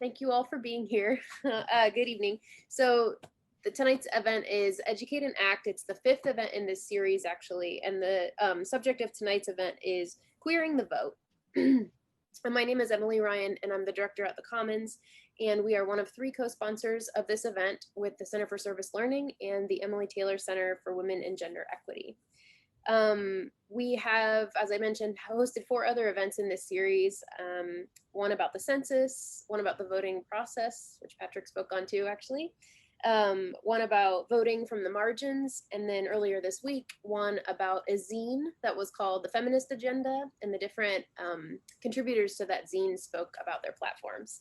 Thank you all for being here. Good evening. So tonight's event is Educate and Act. It's the 5th event in this series, actually, and the subject of tonight's event is Queering the Vote. And my name is Emily Ryan, and I'm the director at the Commons, and we are one of 3 co-sponsors of this event with the Center for Service Learning and the Emily Taylor Center for Women and Gender Equity. We have, as I mentioned, hosted 4 other events in this series, one about the census, one about the voting process, which Patrick spoke on too, actually, one about voting from the margins, and then earlier this week, one about a zine that was called The Feminist Agenda, and the different contributors to that zine spoke about their platforms.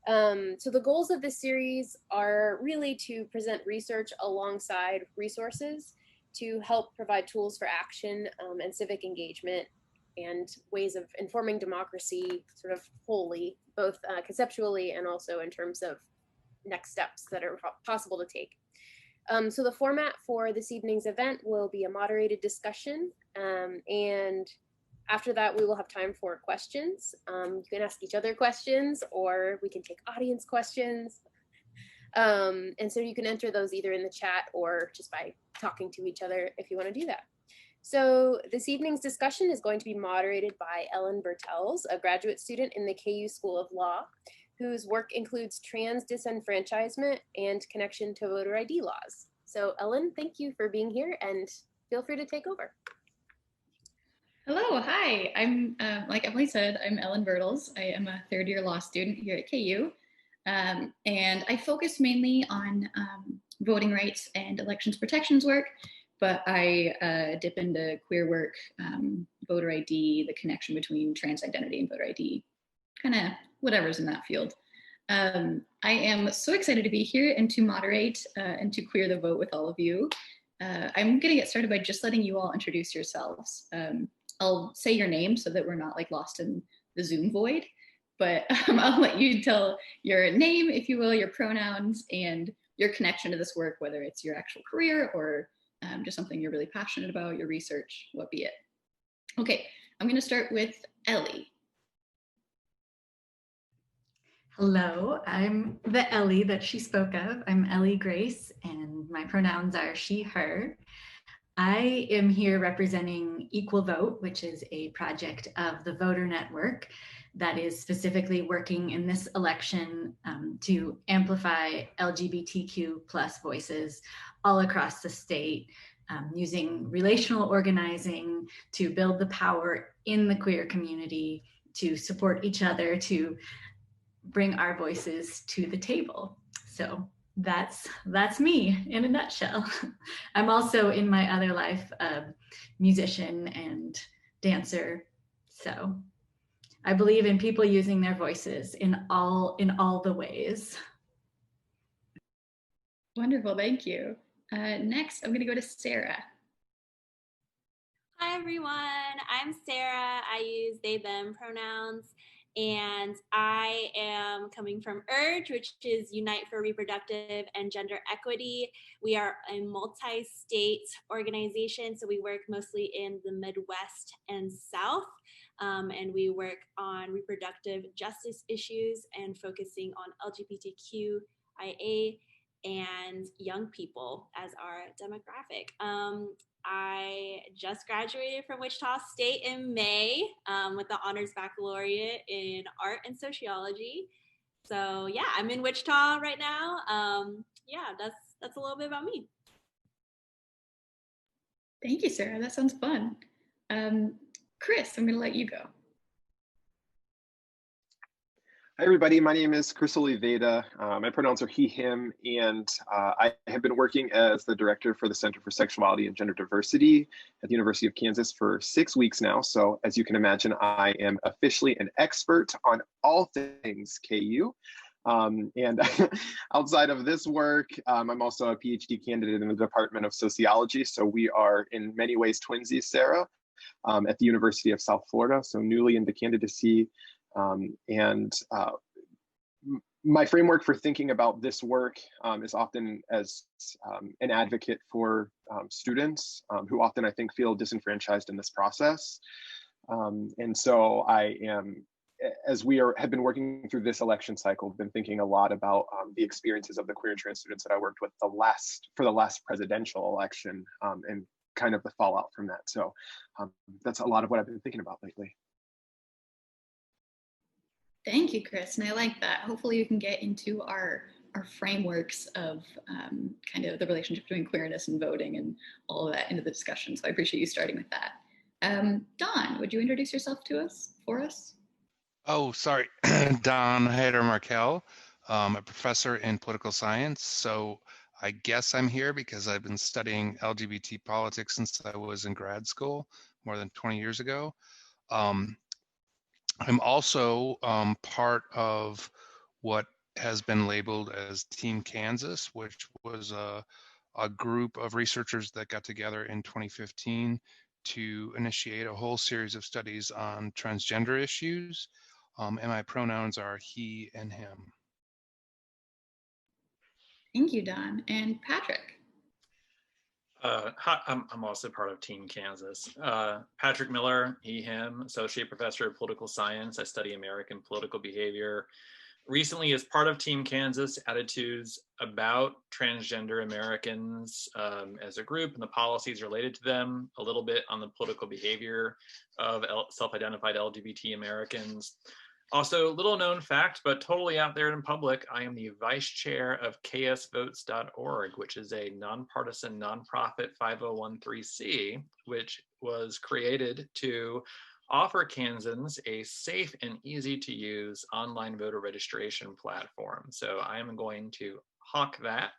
So the goals of this series are really to present research alongside resources to help provide tools for action and civic engagement and ways of informing democracy sort of wholly, both conceptually and also in terms of next steps that are possible to take. So the format for this evening's event will be a moderated discussion, and after that we will have time for questions. You can ask each other questions, or we can take audience questions. And so you can enter those either in the chat or just by talking to each other if you want to do that. So this evening's discussion is going to be moderated by Ellen Bertels, a graduate student in the KU School of Law, whose work includes trans disenfranchisement and connection to voter ID laws. So Ellen, thank you for being here, and feel free to take over. Hello, hi. I'm, like Emily said, I'm Ellen Bertels. I am a 3rd-year law student here at KU. And I focus mainly on voting rights and elections protections work, but I dip into queer work, voter ID, the connection between trans identity and voter ID, kind of whatever's in that field. I am so excited to be here and to moderate and to queer the vote with all of you. I'm going to get started by just letting you all introduce yourselves. I'll say your name so that we're not like lost in the Zoom void. But I'll let you tell your name, if you will, your pronouns, and your connection to this work, whether it's your actual career or just something you're really passionate about, your research, what be it. Okay, I'm going to start with Ellie. Hello, I'm the Ellie that she spoke of. I'm Ellie Grace, and my pronouns are she, her. I am here representing Equal Vote, which is a project of the Voter Network that is specifically working in this election to amplify LGBTQ plus voices all across the state, using relational organizing to build the power in the queer community, to support each other, to bring our voices to the table. So that's me in a nutshell. I'm also in my other life a musician and dancer. So I believe in people using their voices in all the ways. Wonderful, thank you. Next, I'm going to go to Sarah. Hi everyone, I'm Sarah. I use they, them pronouns, and I am coming from URGE, which is Unite for Reproductive and Gender Equity. We are a multi-state organization, so we work mostly in the Midwest and South, and we work on reproductive justice issues and focusing on LGBTQIA and young people as our demographic. I just graduated from Wichita State in May with the Honors Baccalaureate in Art and Sociology. So yeah, I'm in Wichita right now. Yeah, that's a little bit about me. Thank you, Sarah. That sounds fun. Chris, I'm going to let you go. Hi, everybody. My name is Chris Oliveira. My pronouns are he, him, and I have been working as the director for the Center for Sexuality and Gender Diversity at the University of Kansas for 6 weeks now. So as you can imagine, I am officially an expert on all things KU. And outside of this work, I'm also a PhD candidate in the Department of Sociology. So we are in many ways twinsies, Sarah, at the University of South Florida. So newly into candidacy. My framework for thinking about this work is often as an advocate for students who often, I think, feel disenfranchised in this process. And so I am as have been working through this election cycle, been thinking a lot about the experiences of the queer and trans students that I worked with for the last presidential election, and kind of the fallout from that. So that's a lot of what I've been thinking about lately. Thank you, Chris, and I like that. Hopefully we can get into our frameworks of kind of the relationship between queerness and voting and all of that into the discussion. So I appreciate you starting with that. Don, would you introduce yourself for us? Oh, sorry. Don Haider-Markel. I'm a professor in political science. So I guess I'm here because I've been studying LGBT politics since I was in grad school more than 20 years ago. I'm also part of what has been labeled as Team Kansas, which was a group of researchers that got together in 2015 to initiate a whole series of studies on transgender issues. And my pronouns are he and him. Thank you, Don. And Patrick. Hi, I'm also part of Team Kansas. Patrick Miller, he, him, Associate Professor of Political Science. I study American political behavior. Recently, as part of Team Kansas, attitudes about transgender Americans as a group and the policies related to them, a little bit on the political behavior of self-identified LGBT Americans. Also, little known fact, but totally out there in public, I am the vice chair of ksvotes.org, which is a nonpartisan nonprofit 5013C, which was created to offer Kansans a safe and easy to use online voter registration platform. So I am going to hawk that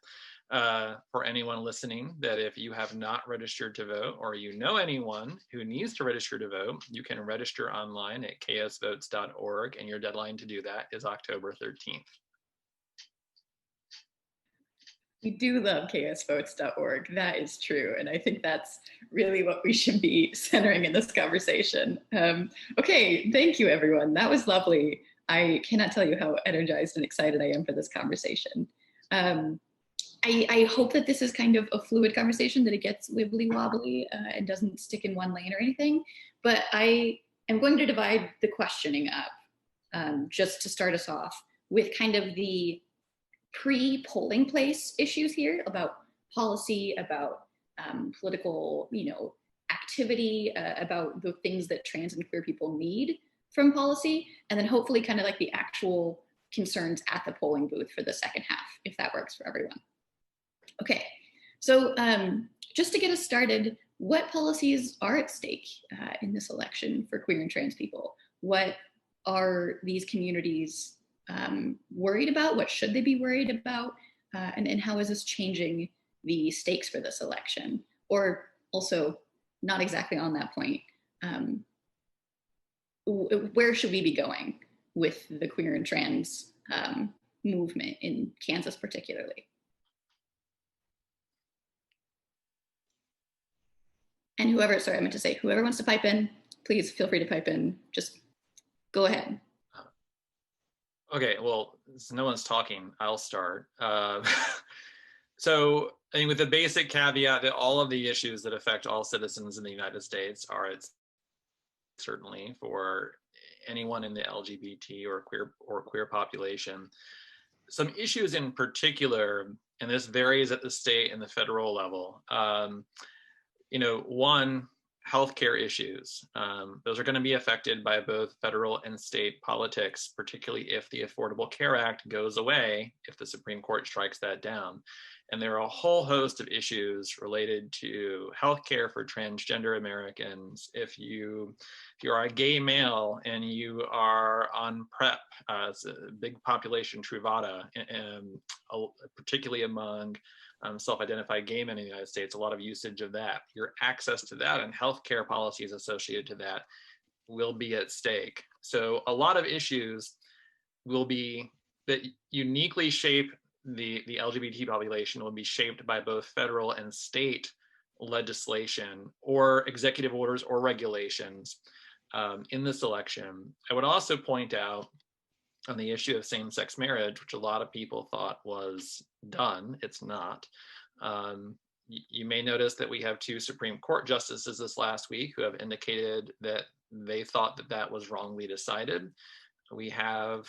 for anyone listening, that if you have not registered to vote or you know anyone who needs to register to vote, you can register online at ksvotes.org, and your deadline to do that is October 13th. We do love ksvotes.org. That is true. And I think that's really what we should be centering in this conversation. Okay, thank you, everyone. That was lovely. I cannot tell you how energized and excited I am for this conversation. I hope that this is kind of a fluid conversation, that it gets wibbly wobbly and doesn't stick in one lane or anything. But I am going to divide the questioning up just to start us off with kind of the pre-polling place issues here about policy, about political, activity, about the things that trans and queer people need from policy, and then hopefully kind of like the actual concerns at the polling booth for the second half, if that works for everyone. Okay, so just to get us started, what policies are at stake in this election for queer and trans people? What are these communities worried about? What should they be worried about? And how is this changing the stakes for this election? Or also, not exactly on that point, where should we be going with the queer and trans movement in Kansas particularly? And whoever wants to pipe in, please feel free to pipe in. Just go ahead. Okay, well, since no one's talking, I'll start. So I think with the basic caveat that all of the issues that affect all citizens in the United States are certainly for anyone in the LGBT or queer population. Some issues in particular, and this varies at the state and the federal level. One, healthcare issues. Those are going to be affected by both federal and state politics, particularly if the Affordable Care Act goes away, if the Supreme Court strikes that down. And there are a whole host of issues related to healthcare for transgender Americans. If you are a gay male and you are on PrEP, it's a big population, Truvada, particularly among self-identified gay men in the United States, a lot of usage of that. Your access to that and healthcare policies associated to that will be at stake. So a lot of issues will be that uniquely shape the LGBT population will be shaped by both federal and state legislation or executive orders or regulations in this election. I would also point out on the issue of same-sex marriage, which a lot of people thought was done. It's not. You may notice that we have 2 Supreme Court justices this last week who have indicated that they thought that was wrongly decided. We have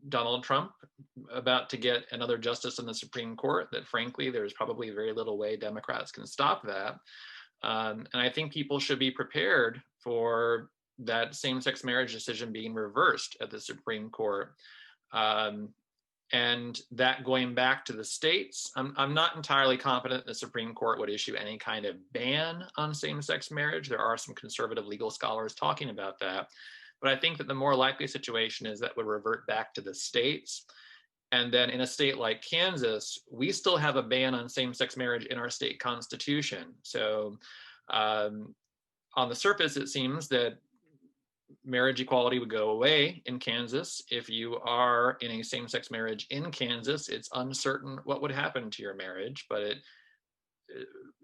Donald Trump about to get another justice in the Supreme Court that, frankly, there's probably very little way Democrats can stop that. And I think people should be prepared for that same-sex marriage decision being reversed at the Supreme Court. And that going back to the states, I'm not entirely confident the Supreme Court would issue any kind of ban on same-sex marriage. There are some conservative legal scholars talking about that. But I think that the more likely situation is that would revert back to the states. And then in a state like Kansas, we still have a ban on same-sex marriage in our state constitution. So on the surface, it seems that marriage equality would go away in Kansas. If you are in a same-sex marriage in Kansas, it's uncertain what would happen to your marriage, but it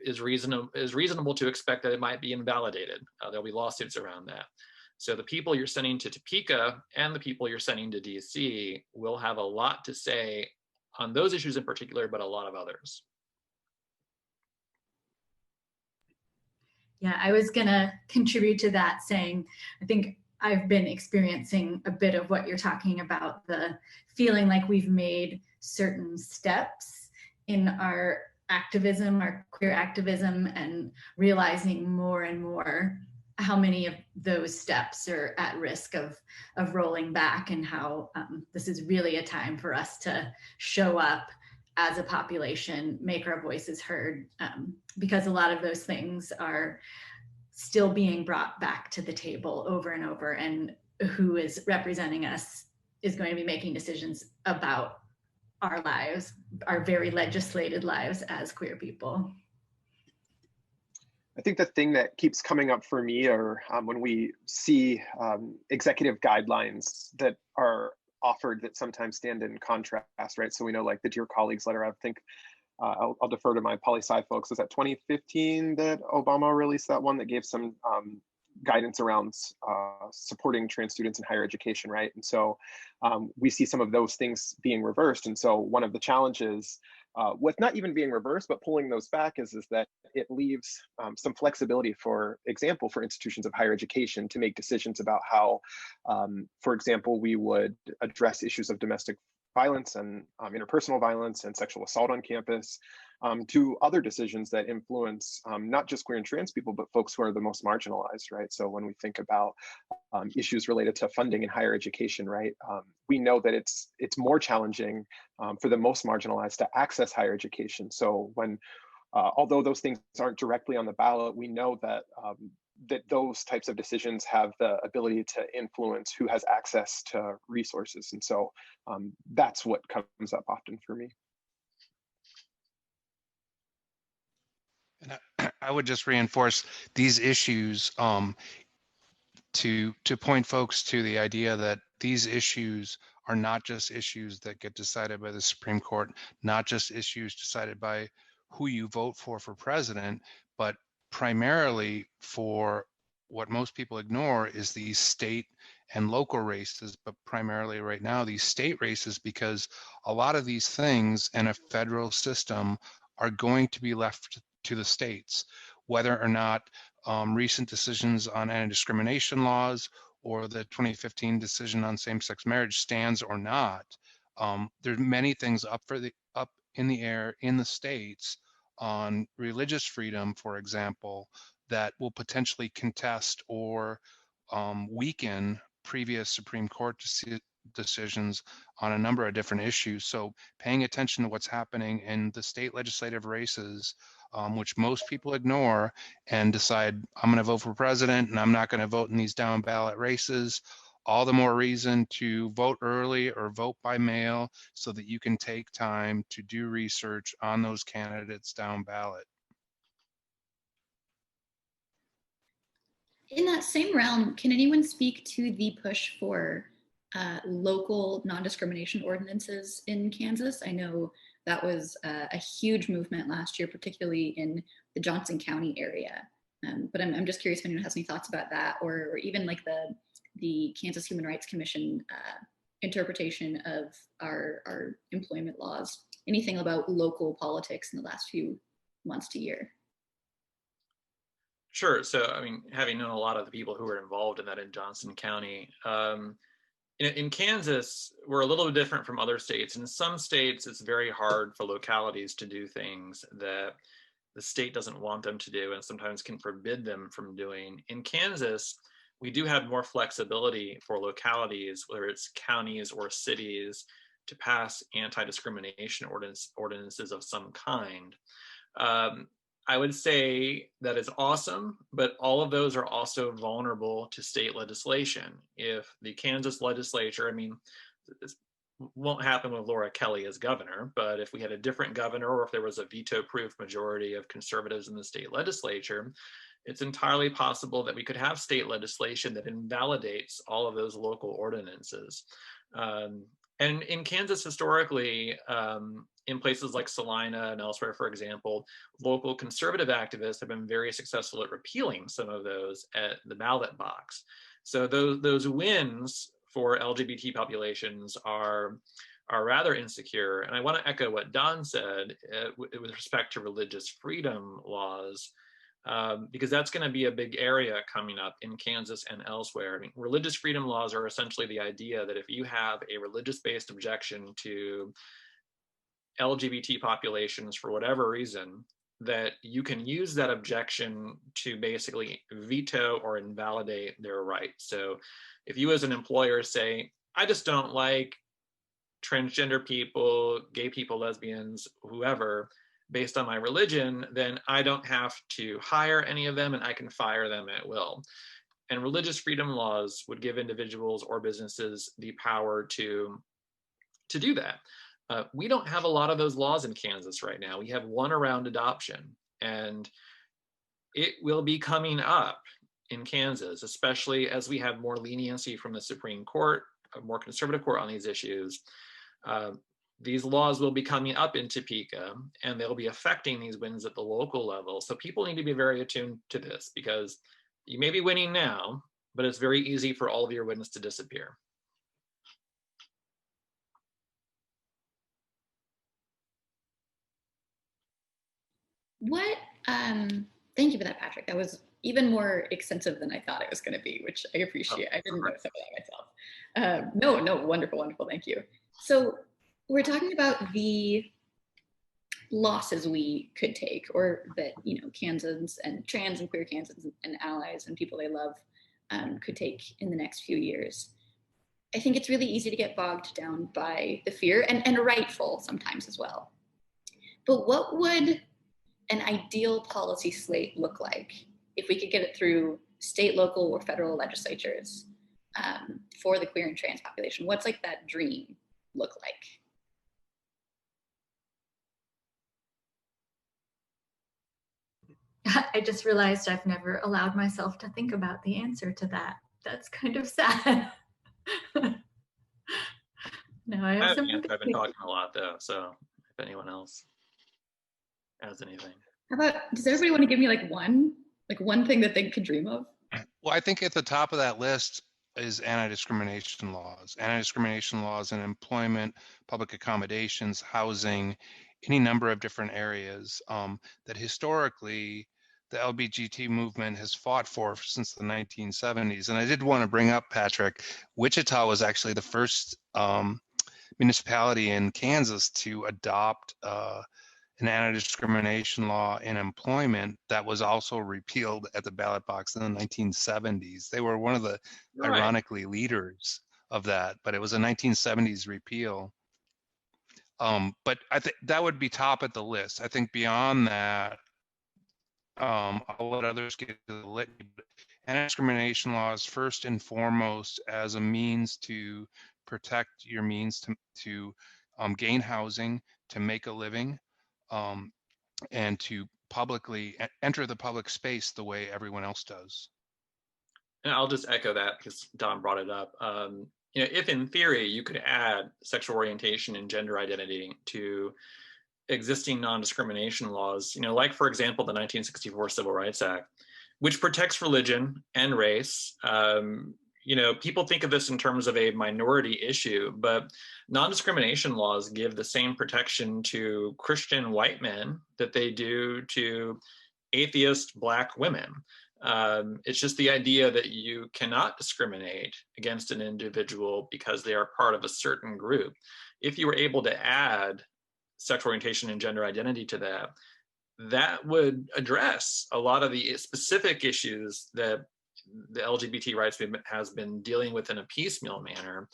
is reasonable to expect that it might be invalidated. There'll be lawsuits around that. So the people you're sending to Topeka and the people you're sending to DC will have a lot to say on those issues in particular, but a lot of others. Yeah, I was gonna contribute to that saying, I think I've been experiencing a bit of what you're talking about, the feeling like we've made certain steps in our activism, our queer activism, and realizing more and more how many of those steps are at risk of rolling back, and how this is really a time for us to show up as a population, make our voices heard, because a lot of those things are still being brought back to the table over and over, and who is representing us is going to be making decisions about our lives, our very legislated lives as queer people. I think the thing that keeps coming up for me are when we see executive guidelines that are offered that sometimes stand in contrast, right? So we know, like the Dear Colleagues letter, I think I'll defer to my poli-sci folks. Was that 2015 that Obama released that one that gave some guidance around supporting trans students in higher education, right? And so we see some of those things being reversed. And so one of the challenges with not even being reversed, but pulling those back is that it leaves some flexibility, for example, for institutions of higher education to make decisions about how, for example, we would address issues of domestic violence and interpersonal violence and sexual assault on campus, to other decisions that influence not just queer and trans people, but folks who are the most marginalized, right? So when we think about issues related to funding in higher education, right, we know that it's more challenging for the most marginalized to access higher education. So when, although those things aren't directly on the ballot, we know that that those types of decisions have the ability to influence who has access to resources. And so that's what comes up often for me. And I would just reinforce these issues to point folks to the idea that these issues are not just issues that get decided by the Supreme Court, not just issues decided by who you vote for president, but primarily for what most people ignore is these state and local races, but primarily right now these state races, because a lot of these things in a federal system are going to be left to the states, whether or not recent decisions on anti-discrimination laws or the 2015 decision on same-sex marriage stands or not. There's many things up in the air in the states on religious freedom, for example, that will potentially contest or weaken previous Supreme Court decisions on a number of different issues. So paying attention to what's happening in the state legislative races, which most people ignore and decide, I'm going to vote for president and I'm not going to vote in these down ballot races. All the more reason to vote early or vote by mail so that you can take time to do research on those candidates down ballot. In that same realm, can anyone speak to the push for local non-discrimination ordinances in Kansas? I know that was a huge movement last year, particularly in the Johnson County area. But I'm just curious if anyone has any thoughts about that, or even like the Kansas Human Rights Commission interpretation of our employment laws. Anything about local politics in the last few months to year? Sure. So, I mean, having known a lot of the people who were involved in that in Johnson County, in Kansas, we're a little bit different from other states. In some states, it's very hard for localities to do things that the state doesn't want them to do and sometimes can forbid them from doing. In Kansas, we do have more flexibility for localities, whether it's counties or cities, to pass anti-discrimination ordinances of some kind. I would say that is awesome, but all of those are also vulnerable to state legislation. If the Kansas legislature, I mean, this won't happen with Laura Kelly as governor, but if we had a different governor or if there was a veto-proof majority of conservatives in the state legislature, it's entirely possible that we could have state legislation that invalidates all of those local ordinances. And in Kansas historically, in places like Salina and elsewhere, for example, local conservative activists have been very successful at repealing some of those at the ballot box. So those wins for LGBT populations are rather insecure. And I want to echo what Don said with respect to religious freedom laws, because that's going to be a big area coming up in Kansas and elsewhere. I mean, religious freedom laws are essentially the idea that if you have a religious-based objection to LGBT populations for whatever reason, that you can use that objection to basically veto or invalidate their rights. So if you as an employer say, I just don't like transgender people, gay people, lesbians, whoever, based on my religion, then I don't have to hire any of them and I can fire them at will. And religious freedom laws would give individuals or businesses the power to do that. We don't have a lot of those laws in Kansas right now. We have one around adoption, and it will be coming up in Kansas, especially as we have more leniency from the Supreme Court, a more conservative court on these issues. These laws will be coming up in Topeka, and they'll be affecting these wins at the local level. So people need to be very attuned to this, because you may be winning now, but it's very easy for all of your wins to disappear. Thank you for that, Patrick. That was even more extensive than I thought it was going to be, which I appreciate. I didn't know some of that myself. No, wonderful, thank you. So we're talking about the losses we could take, or that, Kansans and trans and queer Kansans and allies and people they love could take in the next few years. I think it's really easy to get bogged down by the fear, and rightful sometimes as well. But what would an ideal policy slate look like if we could get it through state, local, or federal legislatures for the queer and trans population? What's like that dream look like? I just realized I've never allowed myself to think about the answer to that. That's kind of sad. No, I have some. I've been talking a lot though, so if anyone else has anything. How about, does everybody want to give me one thing that they could dream of? Well, I think at the top of that list is anti-discrimination laws. Anti-discrimination laws in employment, public accommodations, housing, any number of different areas that historically the LGBTQ movement has fought for since the 1970s. And I did want to bring up, Patrick, Wichita was actually the first municipality in Kansas to adopt an anti-discrimination law in employment that was also repealed at the ballot box in the 1970s. They were one of the, ironically, leaders of that, but it was a 1970s repeal. But I think that would be top at the list. I think beyond that, I'll let others get to the litany. Anti-discrimination laws first and foremost as a means to protect your means to gain housing, to make a living, and to publicly enter the public space the way everyone else does. And I'll just echo that because Don brought it up. If in theory you could add sexual orientation and gender identity to existing non-discrimination laws, like for example, the 1964 Civil Rights Act, which protects religion and race. People think of this in terms of a minority issue, but non-discrimination laws give the same protection to Christian white men that they do to atheist Black women. It's just the idea that you cannot discriminate against an individual because they are part of a certain group. If you were able to add sexual orientation and gender identity to that, that would address a lot of the specific issues that the LGBT rights movement has been dealing with in a piecemeal manner.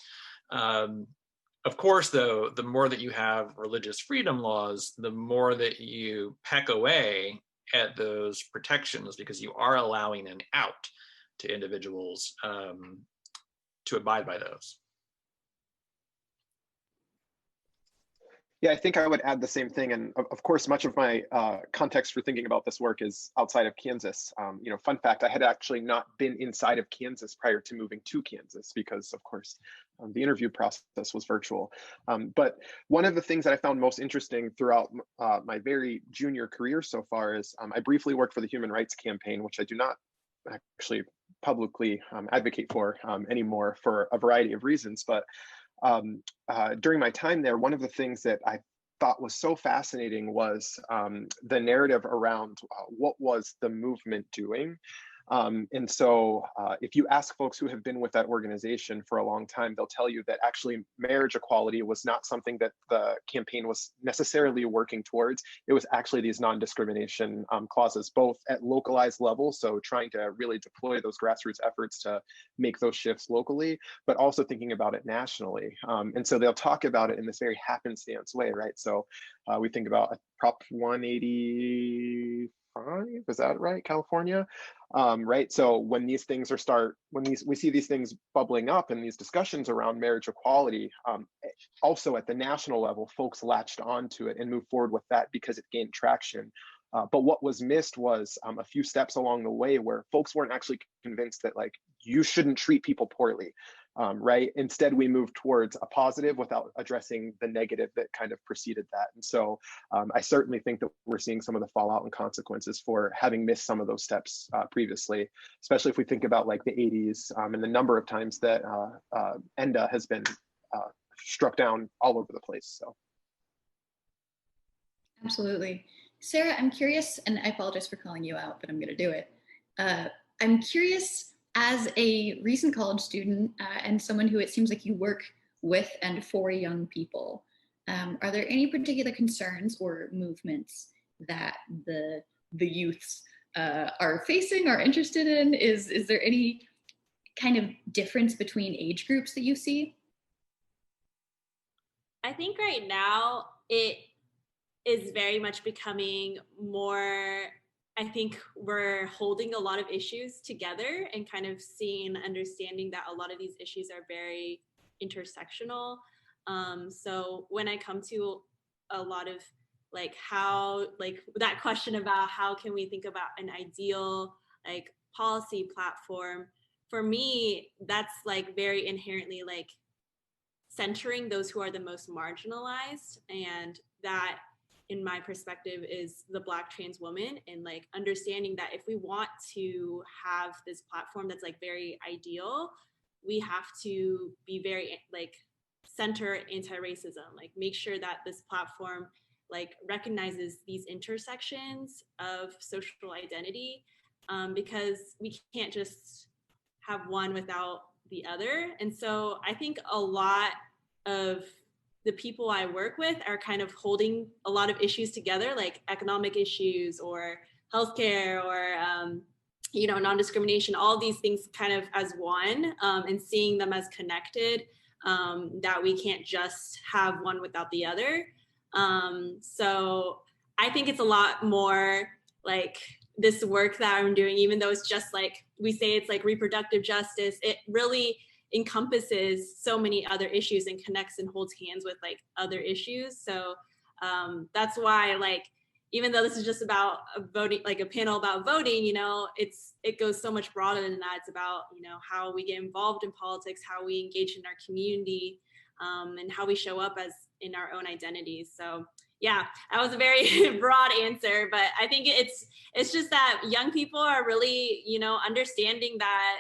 Of course, though, the more that you have religious freedom laws, the more that you peck away at those protections, because you are allowing an out to individuals to abide by those. Yeah, I think I would add the same thing. And of course, much of my context for thinking about this work is outside of Kansas. Fun fact, I had actually not been inside of Kansas prior to moving to Kansas because, of course, the interview process was virtual. But one of the things that I found most interesting throughout my very junior career so far is I briefly worked for the Human Rights Campaign, which I do not actually publicly advocate for anymore for a variety of reasons. But during my time there, one of the things that I thought was so fascinating was the narrative around what was the movement doing. And so if you ask folks who have been with that organization for a long time, they'll tell you that actually marriage equality was not something that the campaign was necessarily working towards. It was actually these non-discrimination clauses, both at localized level, so trying to really deploy those grassroots efforts to make those shifts locally, but also thinking about it nationally. And so they'll talk about it in this very happenstance way, right? So we think about Prop 185, is that right, California? Right. So when these things we see these things bubbling up and these discussions around marriage equality, also at the national level, folks latched onto it and moved forward with that because it gained traction. But what was missed was a few steps along the way where folks weren't actually convinced that like you shouldn't treat people poorly. Right. Instead, we moved towards a positive without addressing the negative that kind of preceded that. And so I certainly think that we're seeing some of the fallout and consequences for having missed some of those steps previously, especially if we think about like the 80s and the number of times that ENDA has been struck down all over the place. So. Absolutely. Sarah, I'm curious, and I apologize for calling you out, but I'm going to do it. I'm curious, as a recent college student and someone who it seems like you work with and for young people, are there any particular concerns or movements that the youths are facing or interested in? Is there any kind of difference between age groups that you see? I think right now it is very much becoming more, I think we're holding a lot of issues together and kind of seeing, understanding that a lot of these issues are very intersectional. So when I come to a lot of like how, like that question about how can we think about an ideal like policy platform, for me, that's like very inherently like centering those who are the most marginalized, and that in my perspective is the Black trans woman, and like understanding that if we want to have this platform that's like very ideal, we have to be very like center anti-racism, like make sure that this platform like recognizes these intersections of social identity, because we can't just have one without the other. And so I think a lot of the people I work with are kind of holding a lot of issues together, like economic issues or healthcare or, non-discrimination, all these things kind of as one, and seeing them as connected, that we can't just have one without the other. So I think it's a lot more like this work that I'm doing, even though it's just like, we say it's like reproductive justice, it really encompasses so many other issues and connects and holds hands with like other issues. So that's why, like, even though this is just about voting, like a panel about voting, it goes so much broader than that. It's about, how we get involved in politics, how we engage in our community, and how we show up as in our own identities. So yeah, that was a very broad answer, but I think it's just that young people are really, understanding that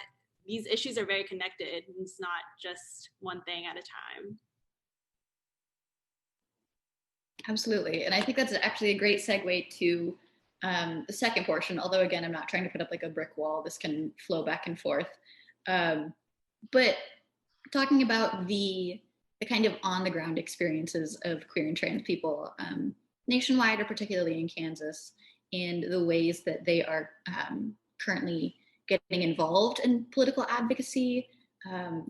these issues are very connected. It's not just one thing at a time. Absolutely. And I think that's actually a great segue to The second portion, although again, I'm not trying to put up like a brick wall, this can flow back and forth. But talking about the kind of on the ground experiences of queer and trans people nationwide, or particularly in Kansas, and the ways that they are currently getting involved in political advocacy,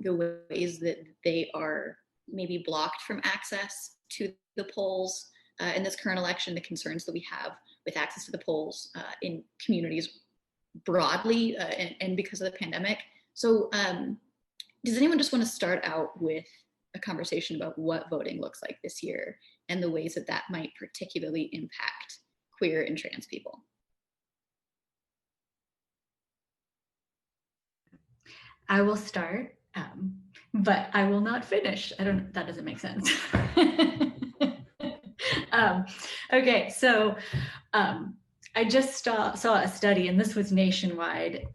the ways that they are maybe blocked from access to the polls in this current election, the concerns that we have with access to the polls in communities broadly and because of the pandemic. So does anyone just want to start out with a conversation about what voting looks like this year and the ways that that might particularly impact queer and trans people? I will start, but I will not finish. That doesn't make sense. Okay, so I just saw a study, and this was nationwide,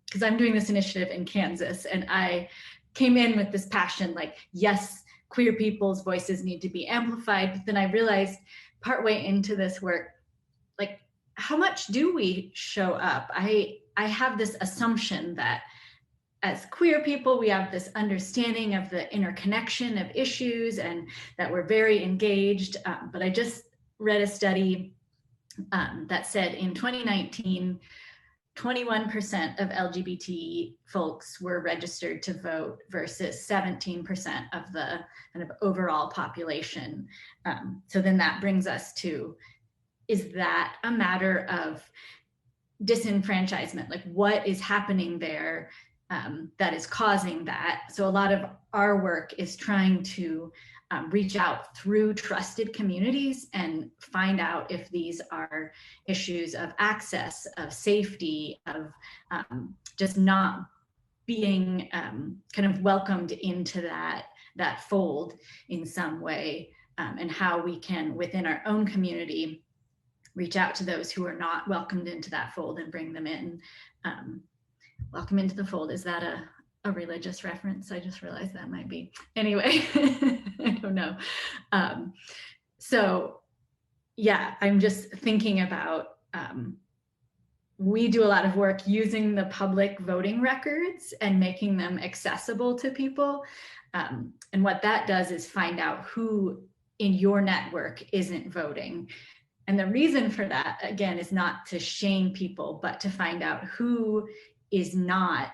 because I'm doing this initiative in Kansas, and I came in with this passion, like, yes, queer people's voices need to be amplified, but then I realized partway into this work, like, how much do we show up? I have this assumption that as queer people, we have this understanding of the interconnection of issues and that we're very engaged. But I just read a study that said in 2019, 21% of LGBT folks were registered to vote versus 17% of the kind of overall population. So then that brings us to, is that a matter of disenfranchisement? Like, what is happening there that is causing that? So a lot of our work is trying to reach out through trusted communities and find out if these are issues of access, of safety, of just not being kind of welcomed into that fold in some way, and how we can, within our own community, reach out to those who are not welcomed into that fold and bring them in. Welcome into the fold. Is that a religious reference? I just realized that might be. Anyway, I don't know. So yeah, I'm just thinking about, we do a lot of work using the public voting records and making them accessible to people. And what that does is find out who in your network isn't voting. And the reason for that, again, is not to shame people, but to find out who is not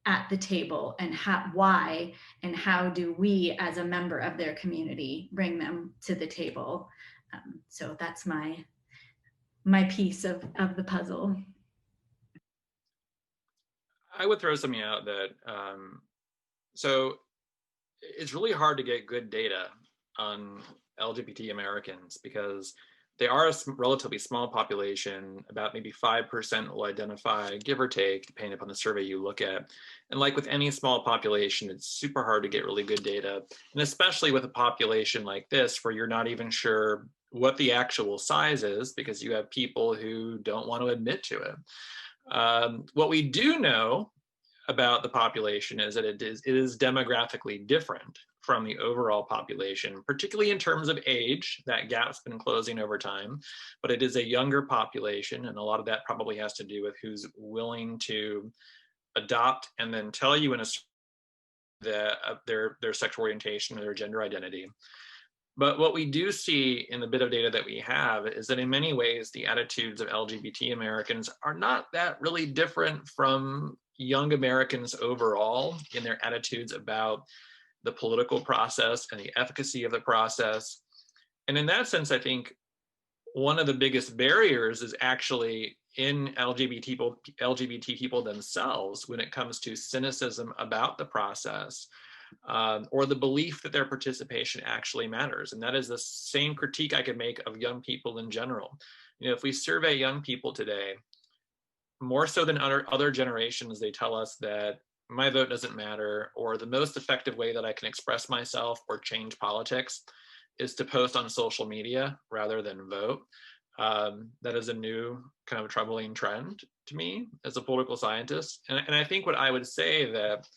at the table and why, and how do we as a member of their community bring them to the table. So that's my piece of the puzzle. I would throw something out that, so it's really hard to get good data on LGBT Americans because they are a relatively small population. About maybe 5% will identify, give or take, depending upon the survey you look at. And like with any small population, it's super hard to get really good data. And especially with a population like this, where you're not even sure what the actual size is because you have people who don't want to admit to it. What we do know about the population is that it is demographically different from the overall population, particularly in terms of age. That gap's been closing over time, but it is a younger population, and a lot of that probably has to do with who's willing to adopt and then tell you in their sexual orientation or their gender identity. But what we do see in the bit of data that we have is that in many ways, the attitudes of LGBT Americans are not that really different from young Americans overall in their attitudes about the political process and the efficacy of the process. And in that sense, I think one of the biggest barriers is actually in LGBT people themselves when it comes to cynicism about the process, or the belief that their participation actually matters. And that is the same critique I could make of young people in general. You know, if we survey young people today, more so than other generations, they tell us that my vote doesn't matter, or the most effective way that I can express myself or change politics is to post on social media rather than vote. That is a new kind of troubling trend to me as a political scientist. And I think what I would say that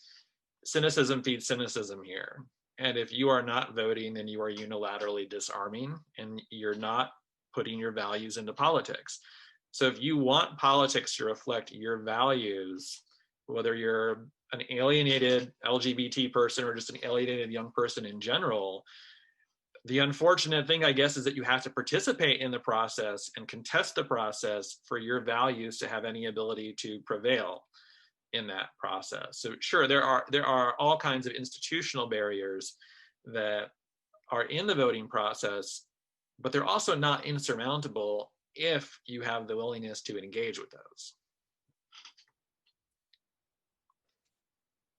cynicism feeds cynicism here. And if you are not voting, then you are unilaterally disarming and you're not putting your values into politics. So if you want politics to reflect your values, whether you're an alienated LGBT person or just an alienated young person in general, the unfortunate thing, I guess, is that you have to participate in the process and contest the process for your values to have any ability to prevail in that process. So sure, there are all kinds of institutional barriers that are in the voting process, but they're also not insurmountable if you have the willingness to engage with those.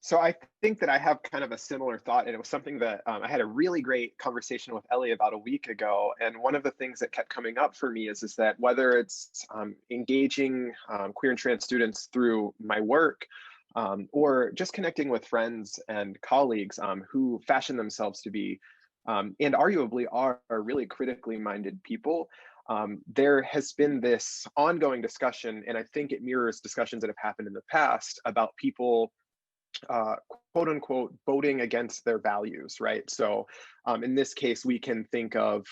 So I think that I have kind of a similar thought, and it was something that I had a really great conversation with Ellie about a week ago. And one of the things that kept coming up for me is that whether it's engaging queer and trans students through my work, or just connecting with friends and colleagues who fashion themselves to be, and arguably are really critically minded people, there has been this ongoing discussion, and I think it mirrors discussions that have happened in the past about people quote unquote voting against their values, right? So in this case, we can think of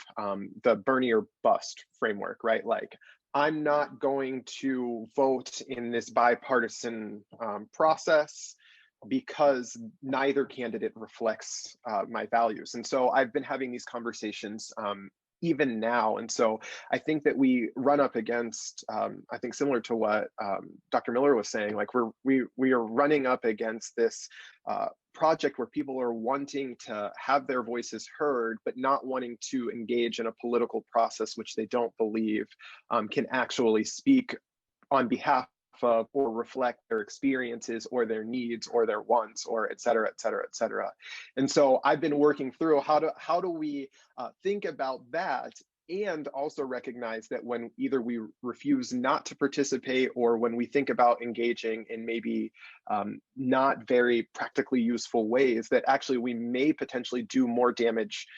the Bernie or bust framework, right? Like, I'm not going to vote in this bipartisan process because neither candidate reflects my values. And so I've been having these conversations even now. And so I think that we run up against, I think similar to what Dr. Miller was saying, like we are running up against this project where people are wanting to have their voices heard, but not wanting to engage in a political process which they don't believe can actually speak on behalf of or reflect their experiences or their needs or their wants, or et cetera, et cetera, et cetera. And so I've been working through how do we think about that, and also recognize that when either we refuse not to participate or when we think about engaging in maybe not very practically useful ways, that actually we may potentially do more damage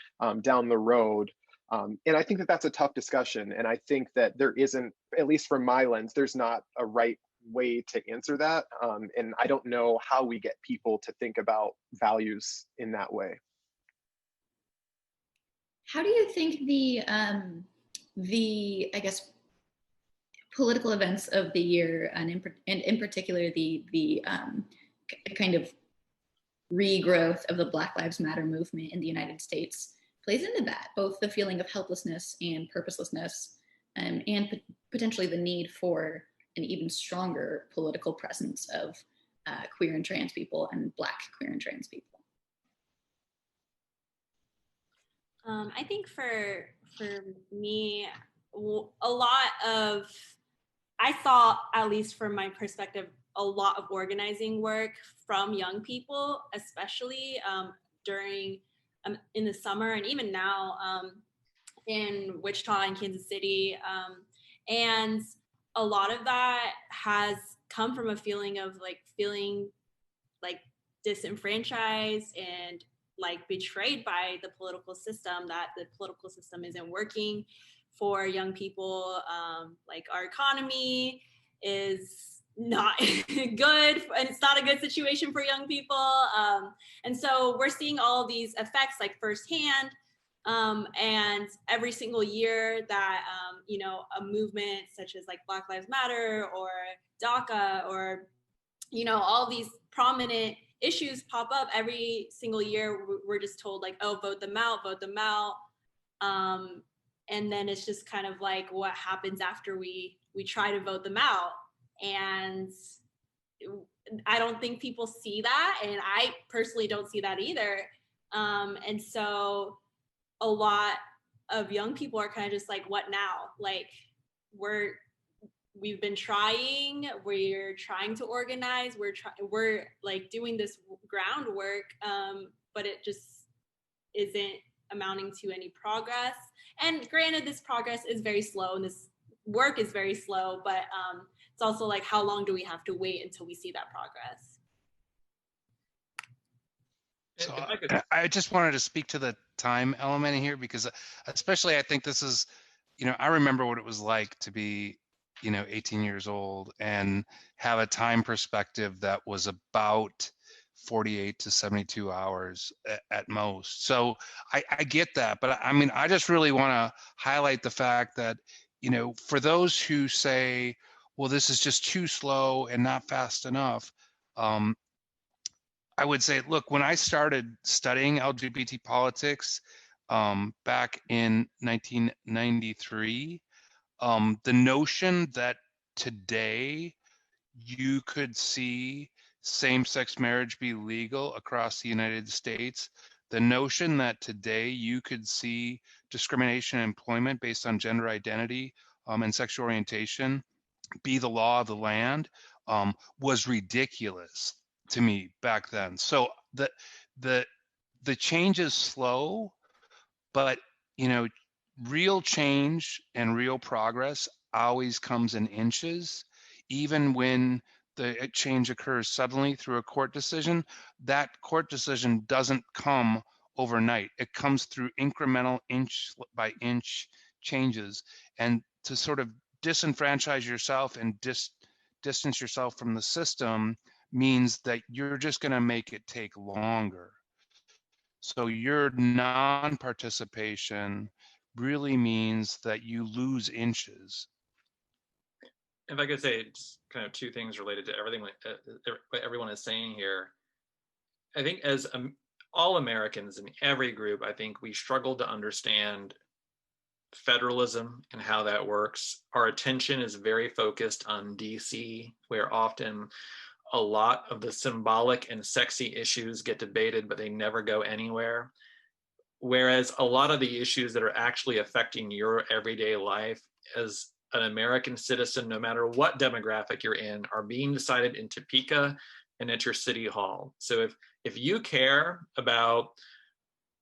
down the road. And I think that that's a tough discussion. And I think that there isn't, at least from my lens, there's not a right way to answer that. And I don't know how we get people to think about values in that way. How do you think the I guess political events of the year, and in particular the kind of regrowth of the Black Lives Matter movement in the United States plays into that, both the feeling of helplessness and purposelessness, and potentially the need for an even stronger political presence of queer and trans people and Black queer and trans people? I think for me, a lot of, I saw, at least from my perspective, a lot of organizing work from young people, especially during in the summer and even now in Wichita and Kansas City. And a lot of that has come from a feeling of feeling disenfranchised and betrayed by the political system, that the political system isn't working for young people. Our economy is not good, and it's not a good situation for young people. And so we're seeing all of these effects firsthand. And every single year that, a movement such as Black Lives Matter or DACA or, all these prominent issues pop up, every single year we're just told oh, vote them out. And then it's just kind of what happens after we try to vote them out. And I don't think people see that. And I personally don't see that either. And so a lot of young people are kind of just what now? We've been trying, we're trying to organize, we're doing this groundwork, but it just isn't amounting to any progress. And granted, this progress is very slow and this work is very slow, but it's also how long do we have to wait until we see that progress? So I just wanted to speak to the time element in here, because especially I think this is, I remember what it was like to be 18 years old and have a time perspective that was about 48 to 72 hours at most. So I get that, but I mean, I just really want to highlight the fact that, for those who say, well, this is just too slow and not fast enough, I would say, look, when I started studying LGBT politics back in 1993, the notion that today you could see same-sex marriage be legal across the United States, the notion that today you could see discrimination in employment based on gender identity and sexual orientation be the law of the land was ridiculous to me back then. So the change is slow, but real change and real progress always comes in inches. Even when the change occurs suddenly through a court decision, that court decision doesn't come overnight. It comes through incremental inch by inch changes. And to sort of disenfranchise yourself and distance yourself from the system means that you're just going to make it take longer. So your non-participation really means that you lose inches. If I could say just kind of two things related to everything what everyone is saying here. I think as all Americans in every group, I think we struggle to understand federalism and how that works. Our attention is very focused on DC, where often a lot of the symbolic and sexy issues get debated, but they never go anywhere. Whereas a lot of the issues that are actually affecting your everyday life as an American citizen, no matter what demographic you're in, are being decided in Topeka and at your city hall. So if you care about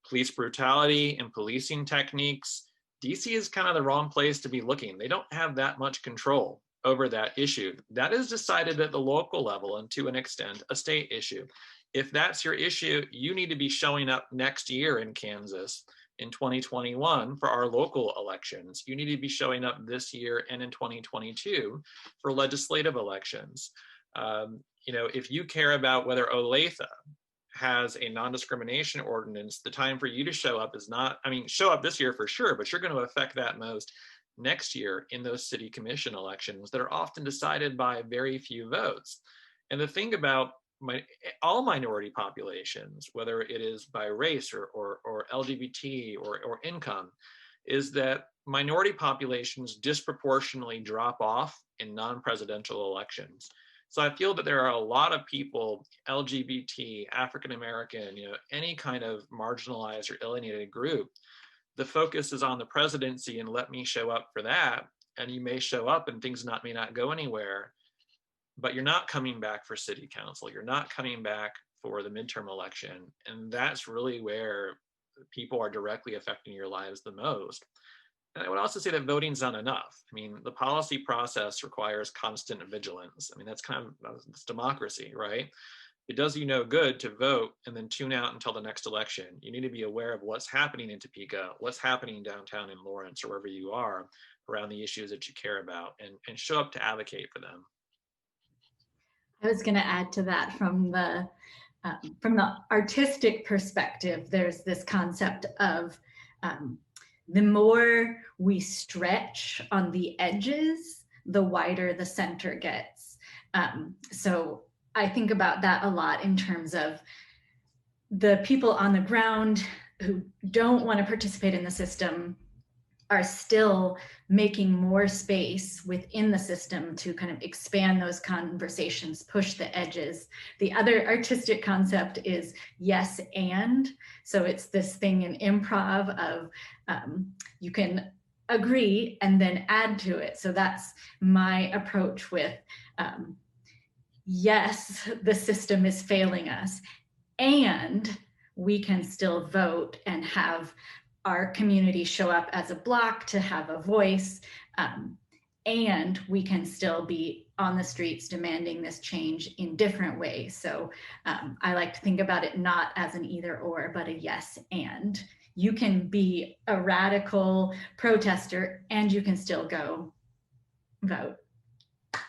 police brutality and policing techniques, DC is kind of the wrong place to be looking. They don't have that much control over that issue. That is decided at the local level and to an extent a state issue. If that's your issue, you need to be showing up next year in Kansas in 2021 for our local elections. You need to be showing up this year and in 2022 for legislative elections. If you care about whether Olathe has a non-discrimination ordinance, the time for you to show up is not, show up this year for sure, but you're going to affect that most next year in those city commission elections that are often decided by very few votes. And the thing about all minority populations, whether it is by race or LGBT or income, is that minority populations disproportionately drop off in non-presidential elections. So I feel that there are a lot of people, LGBT, African American, any kind of marginalized or alienated group, the focus is on the presidency and let me show up for that. And you may show up and things may not go anywhere, but you're not coming back for city council. You're not coming back for the midterm election. And that's really where people are directly affecting your lives the most. And I would also say that voting's not enough. The policy process requires constant vigilance. That's it's democracy, right? It does you no good to vote and then tune out until the next election. You need to be aware of what's happening in Topeka, what's happening downtown in Lawrence or wherever you are around the issues that you care about, and show up to advocate for them. I was going to add to that from the artistic perspective. There's this concept of the more we stretch on the edges, the wider the center gets. So I think about that a lot in terms of the people on the ground who don't want to participate in the system are still making more space within the system to kind of expand those conversations, push the edges. The other artistic concept is yes and. So it's this thing in improv of you can agree and then add to it. So that's my approach with yes, the system is failing us, and we can still vote and have our community show up as a block to have a voice, and we can still be on the streets demanding this change in different ways. So I like to think about it not as an either or, but a yes and. You can be a radical protester and you can still go vote.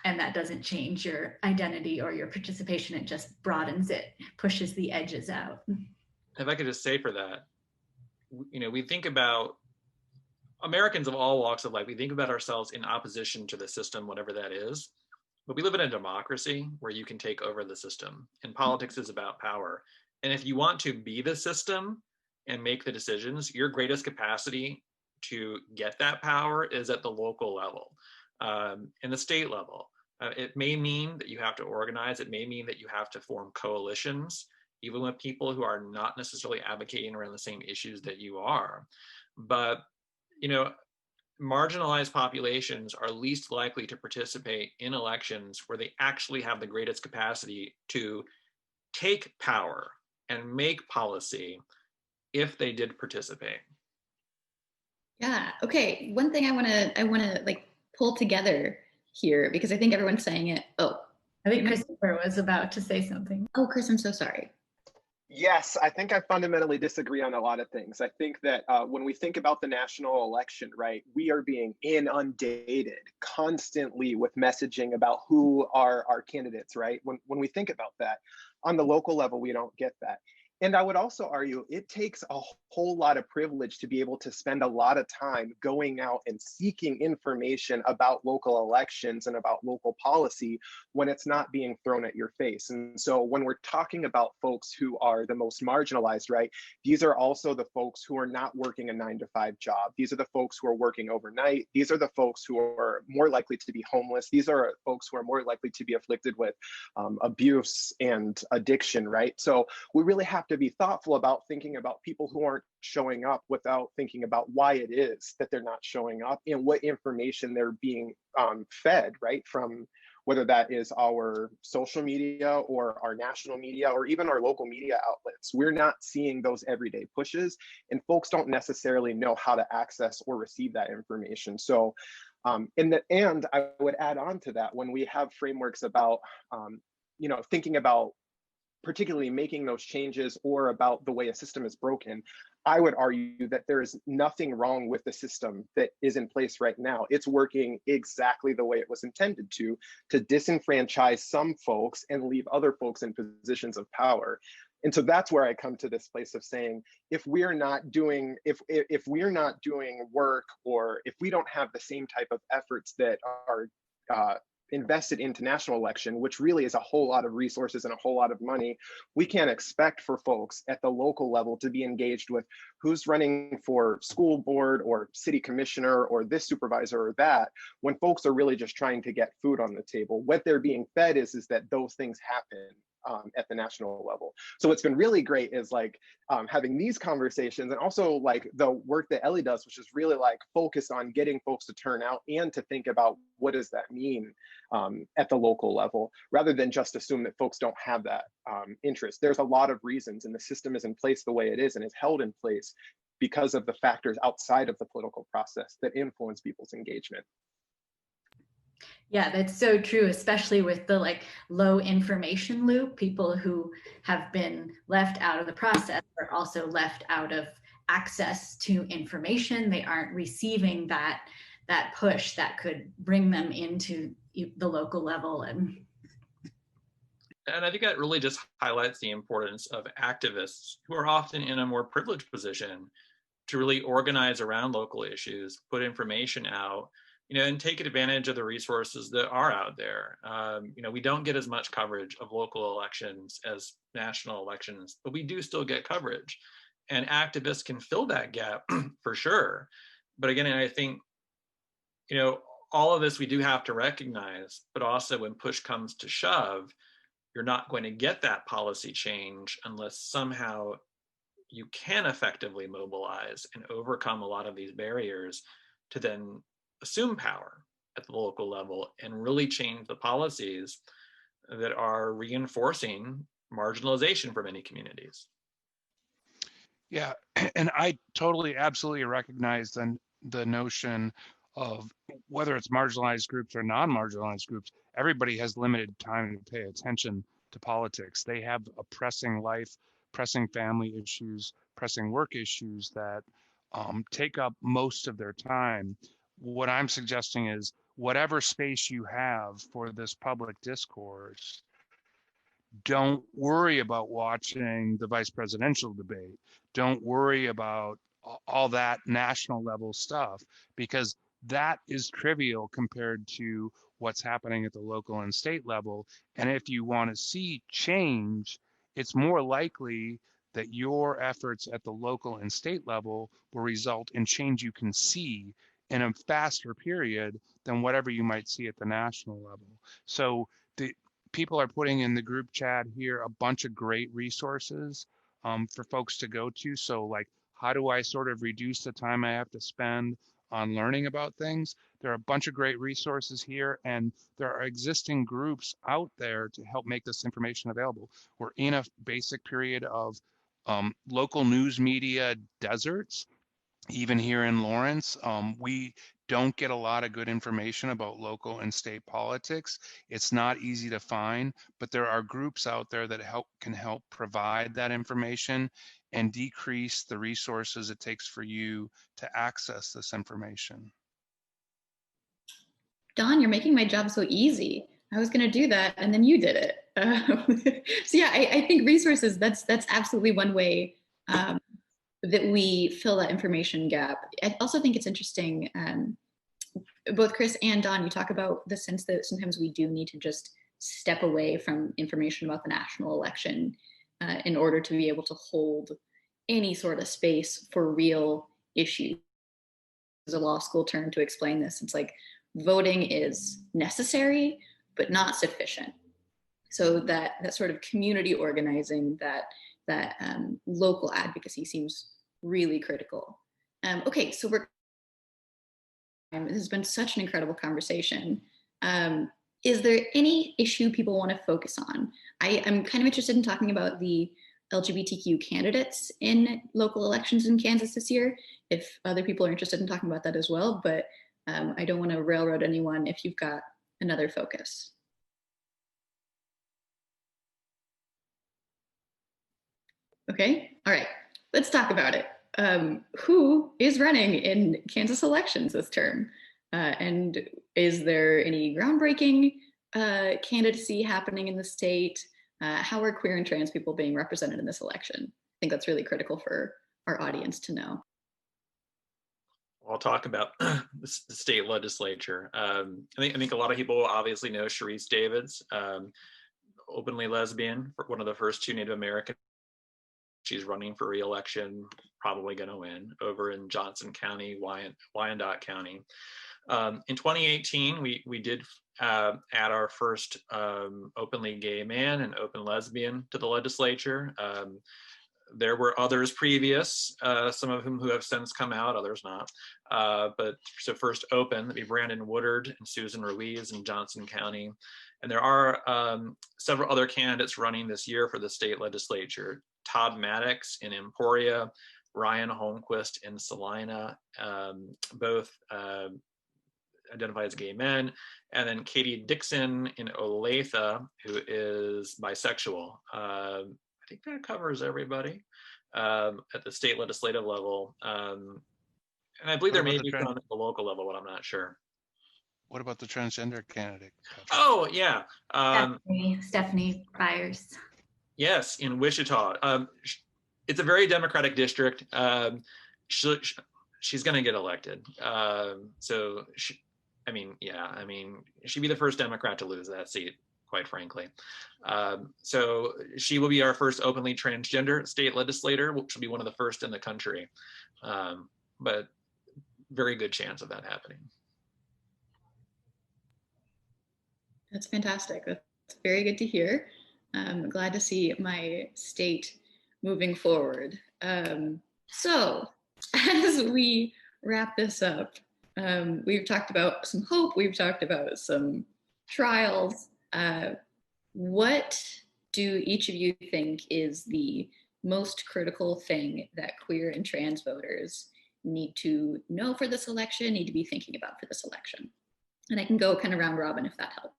And that doesn't change your identity or your participation. It just broadens it, pushes the edges out. If I could just say for that, we think about Americans of all walks of life, we think about ourselves in opposition to the system, whatever that is. But we live in a democracy where you can take over the system, and politics is about power. And if you want to be the system and make the decisions, your greatest capacity to get that power is at the local level, and the state level. It may mean that you have to organize. It may mean that you have to form coalitions, even with people who are not necessarily advocating around the same issues that you are. But, you know, marginalized populations are least likely to participate in elections where they actually have the greatest capacity to take power and make policy if they did participate. Yeah. Okay. One thing I want to like pull together here, because I think everyone's saying it. Oh, I think Kristopher was about to say something. Oh, Chris, I'm so sorry. Yes, I think I fundamentally disagree on a lot of things. I think that when we think about the national election, right, we are being inundated constantly with messaging about who are our candidates, right? When we think about that, on the local level, we don't get that. And I would also argue it takes a whole lot of privilege to be able to spend a lot of time going out and seeking information about local elections and about local policy when it's not being thrown at your face. And so when we're talking about folks who are the most marginalized, right, these are also the folks who are not working a 9-to-5 job. These are the folks who are working overnight. These are the folks who are more likely to be homeless. These are folks who are more likely to be afflicted with abuse and addiction, right? So we really have to be thoughtful about thinking about people who aren't showing up without thinking about why it is that they're not showing up and what information they're being fed, right? From whether that is our social media or our national media or even our local media outlets. We're not seeing those everyday pushes, and folks don't necessarily know how to access or receive that information. So and I would add on to that, when we have frameworks about thinking about particularly making those changes or about the way a system is broken, I would argue that there is nothing wrong with the system that is in place right now. It's working exactly the way it was intended to disenfranchise some folks and leave other folks in positions of power. And so that's where I come to this place of saying, if we're not doing work, or if we don't have the same type of efforts that are invested into national election, which really is a whole lot of resources and a whole lot of money, we can't expect for folks at the local level to be engaged with who's running for school board or city commissioner or this supervisor or that, when folks are really just trying to get food on the table. What they're being fed is that those things happen at the national level. So what's been really great is like having these conversations, and also like the work that Ellie does, which is really like focused on getting folks to turn out and to think about what does that mean at the local level, rather than just assume that folks don't have that interest. There's a lot of reasons, and the system is in place the way it is and is held in place because of the factors outside of the political process that influence people's engagement. Yeah, that's so true, especially with the like low information loop. People who have been left out of the process are also left out of access to information. They aren't receiving that push that could bring them into the local level. And I think that really just highlights the importance of activists who are often in a more privileged position to really organize around local issues, put information out, and take advantage of the resources that are out there. We don't get as much coverage of local elections as national elections, but we do still get coverage. And activists can fill that gap for sure. But again, I think, all of this we do have to recognize, but also when push comes to shove, you're not going to get that policy change unless somehow you can effectively mobilize and overcome a lot of these barriers to then assume power at the local level and really change the policies that are reinforcing marginalization for many communities. Yeah, and I totally, absolutely recognize the notion of whether it's marginalized groups or non-marginalized groups, everybody has limited time to pay attention to politics. They have a pressing life, pressing family issues, pressing work issues that take up most of their time. What I'm suggesting is whatever space you have for this public discourse, don't worry about watching the vice presidential debate. Don't worry about all that national level stuff, because that is trivial compared to what's happening at the local and state level. And if you want to see change, it's more likely that your efforts at the local and state level will result in change you can see in a faster period than whatever you might see at the national level. So the people are putting in the group chat here a bunch of great resources for folks to go to. So like, how do I sort of reduce the time I have to spend on learning about things? There are a bunch of great resources here, and there are existing groups out there to help make this information available. We're in a basic period of local news media deserts. Even here in Lawrence, we don't get a lot of good information about local and state politics. It's not easy to find, but there are groups out there that can help provide that information and decrease the resources it takes for you to access this information. Dawn, you're making my job so easy. I was going to do that, and then you did it. So yeah, I think resources, that's absolutely one way that we fill that information gap. I also think it's interesting, both Chris and Dawn, you talk about the sense that sometimes we do need to just step away from information about the national election in order to be able to hold any sort of space for real issues. There's a law school term to explain this. It's like voting is necessary, but not sufficient. So that sort of community organizing, that local advocacy seems really critical. Okay, so this has been such an incredible conversation. Is there any issue people want to focus on? I'm kind of interested in talking about the LGBTQ candidates in local elections in Kansas this year, if other people are interested in talking about that as well, but I don't want to railroad anyone if you've got another focus. Okay, all right, let's talk about it. Who is running in Kansas elections this term? And is there any groundbreaking candidacy happening in the state? How are queer and trans people being represented in this election? I think that's really critical for our audience to know. I'll talk about the state legislature. I think a lot of people obviously know Sharice Davids, openly lesbian, one of the first 2 Native American. She's running for re-election, probably going to win, over in Johnson County, Wyandotte County. In 2018, we did add our first openly gay man and open lesbian to the legislature. There were others previous, some of whom who have since come out, others not. But so first open, that'd be Brandon Woodard and Susan Ruiz in Johnson County. And there are several other candidates running this year for the state legislature. Todd Maddox in Emporia, Ryan Holmquist in Salina, both identify as gay men, and then Katie Dixon in Olathe, who is bisexual. I think that covers everybody at the state legislative level. And I believe there may be some at the local level, but I'm not sure. What about the transgender candidate? Oh, yeah. Stephanie Byers. Yes, in Wichita. It's a very Democratic district. She's going to get elected. She'd be the first Democrat to lose that seat, quite frankly. So she will be our first openly transgender state legislator, which will be one of the first in the country. But very good chance of that happening. That's fantastic. That's very good to hear. I'm glad to see my state moving forward. So as we wrap this up, we've talked about some hope, we've talked about some trials. What do each of you think is the most critical thing that queer and trans voters need to know for this election, need to be thinking about for this election? And I can go kind of round robin if that helps.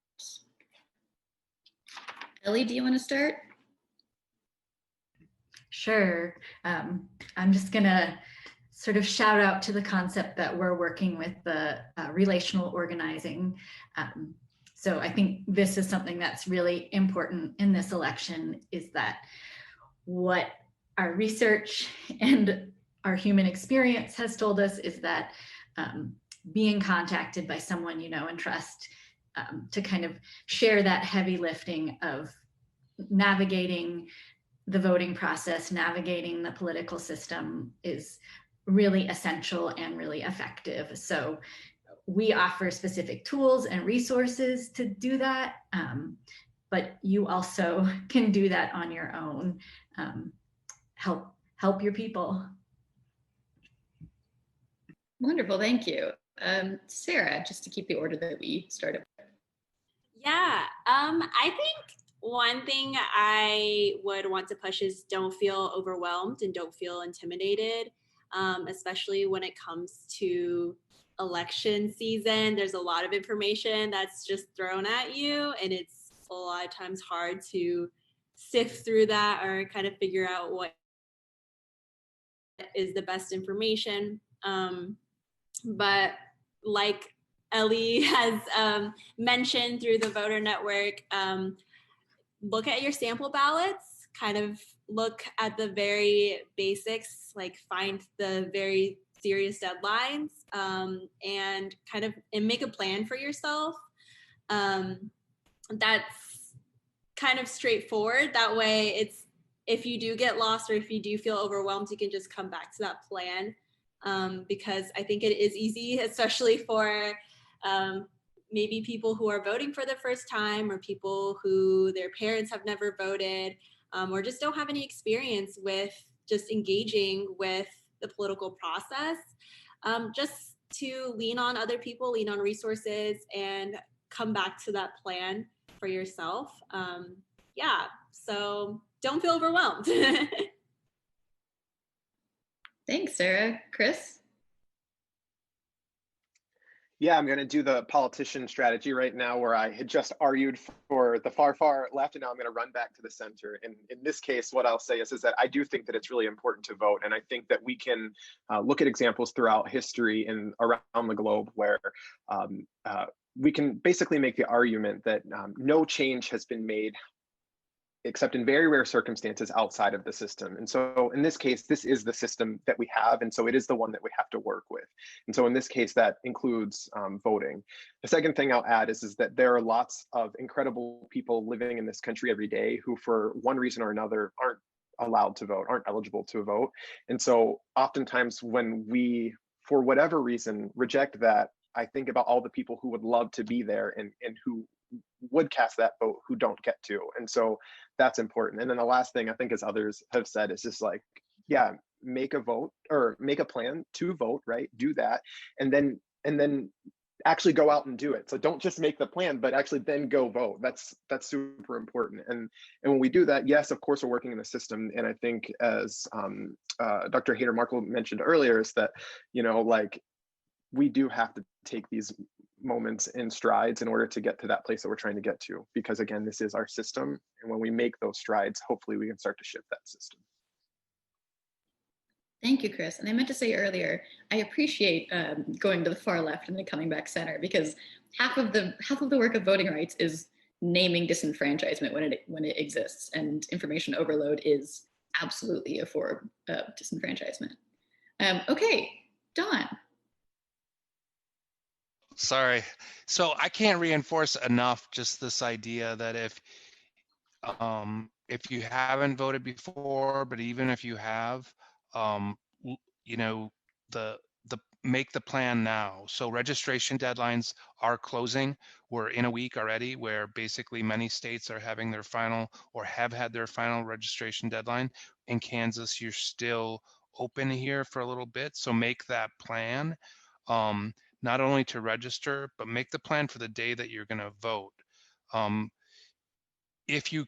Ellie, do you want to start? Sure. I'm just gonna sort of shout out to the concept that we're working with the relational organizing. So I think this is something that's really important in this election, is that what our research and our human experience has told us is that being contacted by someone you know and trust to kind of share that heavy lifting of navigating the voting process, navigating the political system is really essential and really effective. So we offer specific tools and resources to do that, but you also can do that on your own. Help your people. Wonderful, thank you. Sarah, just to keep the order that we started with. Yeah, I think one thing I would want to push is don't feel overwhelmed and don't feel intimidated, especially when it comes to election season. There's a lot of information that's just thrown at you, and it's a lot of times hard to sift through that or kind of figure out what is the best information. But like Ellie has mentioned through the voter network, look at your sample ballots, kind of look at the very basics, like find the very serious deadlines, and kind of make a plan for yourself. That's kind of straightforward. That way it's, if you do get lost or if you do feel overwhelmed, you can just come back to that plan. Because I think it is easy, especially for maybe people who are voting for the first time, or people who their parents have never voted, or just don't have any experience with just engaging with the political process, just to lean on other people, lean on resources, and come back to that plan for yourself. Yeah, so don't feel overwhelmed. Thanks, Sarah. Chris? Yeah, I'm going to do the politician strategy right now, where I had just argued for the far, far left, and now I'm going to run back to the center. And in this case, what I'll say is that I do think that it's really important to vote. And I think that we can look at examples throughout history and around the globe where we can basically make the argument that no change has been made except in very rare circumstances outside of the system. And so in this case, this is the system that we have. And so it is the one that we have to work with. And so in this case, that includes voting. The second thing I'll add is that there are lots of incredible people living in this country every day who, for one reason or another, aren't allowed to vote, aren't eligible to vote. And so oftentimes when we, for whatever reason, reject that, I think about all the people who would love to be there and who would cast that vote who don't get to. And so that's important. And then the last thing I think, as others have said, is just like, yeah, make a vote or make a plan to vote, right? Do that. And then actually go out and do it. So don't just make the plan, but actually then go vote. That's super important. And when we do that, yes, of course, we're working in the system. And I think, as Dr. Haider-Markel mentioned earlier, is that, you know, like, we do have to take these moments in strides in order to get to that place that we're trying to get to, because again, this is our system, and when we make those strides, hopefully we can start to shift that system. Thank you, Chris. And I meant to say earlier, I appreciate going to the far left and then coming back center, because half of the work of voting rights is naming disenfranchisement when it exists, and information overload is absolutely a form of disenfranchisement. Okay, Dawn. Sorry. So I can't reinforce enough just this idea that if you haven't voted before, but even if you have, you know, the make the plan now. So registration deadlines are closing. We're in a week already where basically many states are having their final or have had their final registration deadline. In Kansas, you're still open here for a little bit. So make that plan. Not only to register, but make the plan for the day that you're going to vote. If you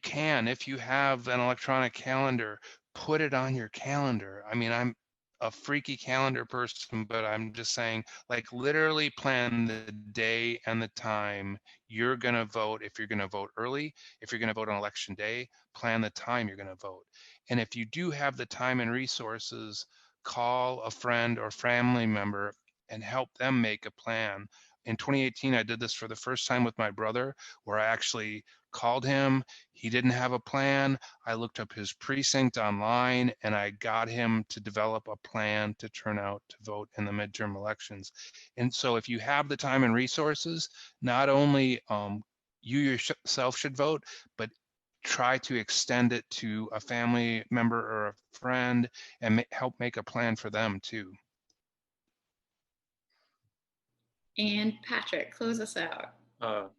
have an electronic calendar, put it on your calendar. I mean, I'm a freaky calendar person, but I'm just saying, like, literally plan the day and the time you're going to vote. If you're going to vote early, if you're going to vote on election day, plan the time you're going to vote. And if you do have the time and resources, call a friend or family member and help them make a plan. In 2018, I did this for the first time with my brother, where I actually called him. He didn't have a plan. I looked up his precinct online and I got him to develop a plan to turn out to vote in the midterm elections. And so if you have the time and resources, not only you yourself should vote, but try to extend it to a family member or a friend and help make a plan for them too. And Patrick, close us out.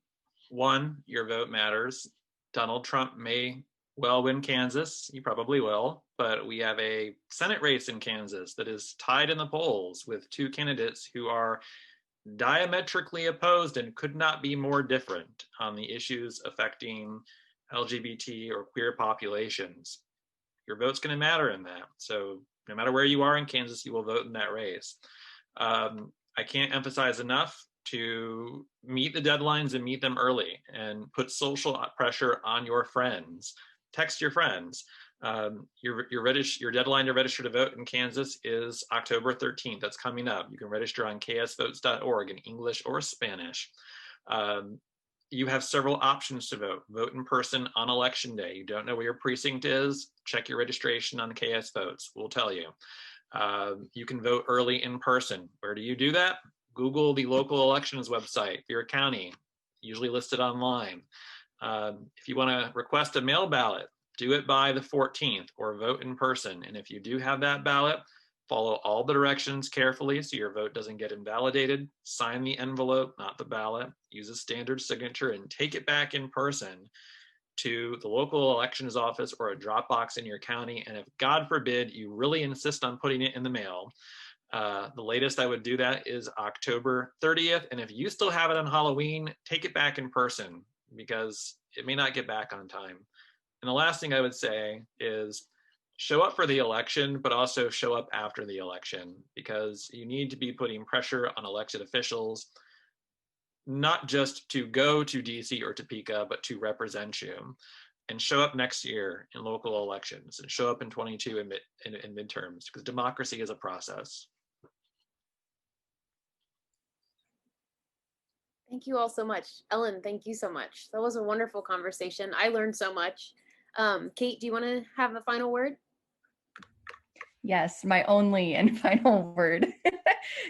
One, your vote matters. Donald Trump may well win Kansas. He probably will, but we have a Senate race in Kansas that is tied in the polls with two candidates who are diametrically opposed and could not be more different on the issues affecting LGBT or queer populations. Your vote's going to matter in that. So no matter where you are in Kansas, you will vote in that race. I can't emphasize enough to meet the deadlines and meet them early and put social pressure on your friends. Text your friends. Your deadline to register to vote in Kansas is October 13th. That's coming up. You can register on ksvotes.org in English or Spanish. You have several options to vote. Vote in person on election day. You don't know where your precinct is? Check your registration on KS Votes. We'll tell you. You can vote early in person. Where do you do that? Google the local elections website for your county, usually listed online. If you want to request a mail ballot, do it by the 14th or vote in person. And if you do have that ballot, follow all the directions carefully so your vote doesn't get invalidated. Sign the envelope, not the ballot. Use a standard signature and take it back in person to the local elections office or a drop box in your county. And if God forbid you really insist on putting it in the mail, the latest I would do that is October 30th. And if you still have it on Halloween, take it back in person because it may not get back on time. And the last thing I would say is show up for the election, but also show up after the election because you need to be putting pressure on elected officials, not just to go to DC or Topeka, but to represent you. And show up next year in local elections and show up in 22 in midterms because democracy is a process. Thank you all so much. Ellen, thank you so much. That was a wonderful conversation. I learned so much. Kate, do you want to have a final word? Yes, my only and final word.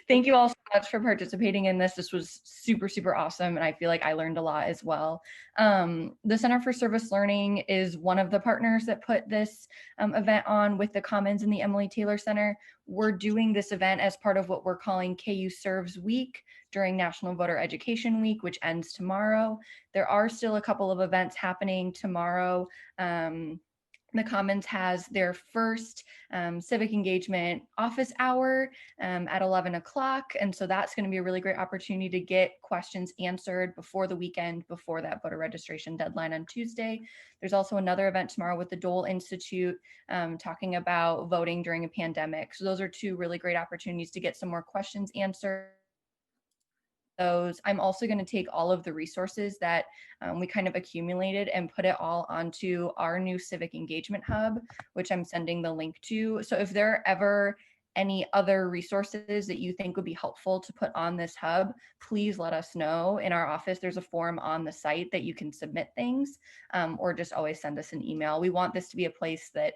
Thank you all so much for participating in this. This was super, super awesome. And I feel like I learned a lot as well. The Center for Service Learning is one of the partners that put this event on with the Commons and the Emily Taylor Center. We're doing this event as part of what we're calling KU Serves Week during National Voter Education Week, which ends tomorrow. There are still a couple of events happening tomorrow. The Commons has their first civic engagement office hour at 11 o'clock. And so that's going to be a really great opportunity to get questions answered before the weekend, before that voter registration deadline on Tuesday. There's also another event tomorrow with the Dole Institute talking about voting during a pandemic. So those are two really great opportunities to get some more questions answered. I'm also going to take all of the resources that we kind of accumulated and put it all onto our new Civic Engagement Hub, which I'm sending the link to. So if there are ever any other resources that you think would be helpful to put on this hub, please let us know. In our office, there's a form on the site that you can submit things or just always send us an email. We want this to be a place that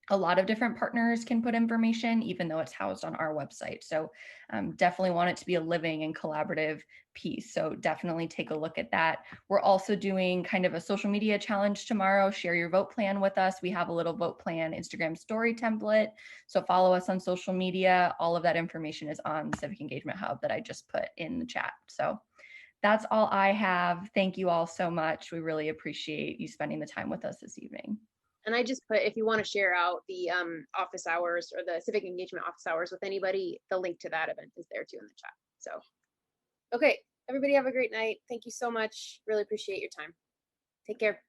a lot of different partners can put information, even though it's housed on our website. So definitely want it to be a living and collaborative piece. So definitely take a look at that. We're also doing kind of a social media challenge tomorrow. Share your vote plan with us. We have a little vote plan Instagram story template. So follow us on social media. All of that information is on the Civic Engagement Hub that I just put in the chat. So that's all I have. Thank you all so much. We really appreciate you spending the time with us this evening. And I just put, if you want to share out the office hours or the civic engagement office hours with anybody, the link to that event is there too in the chat. So, okay, everybody have a great night. Thank you so much. Really appreciate your time. Take care.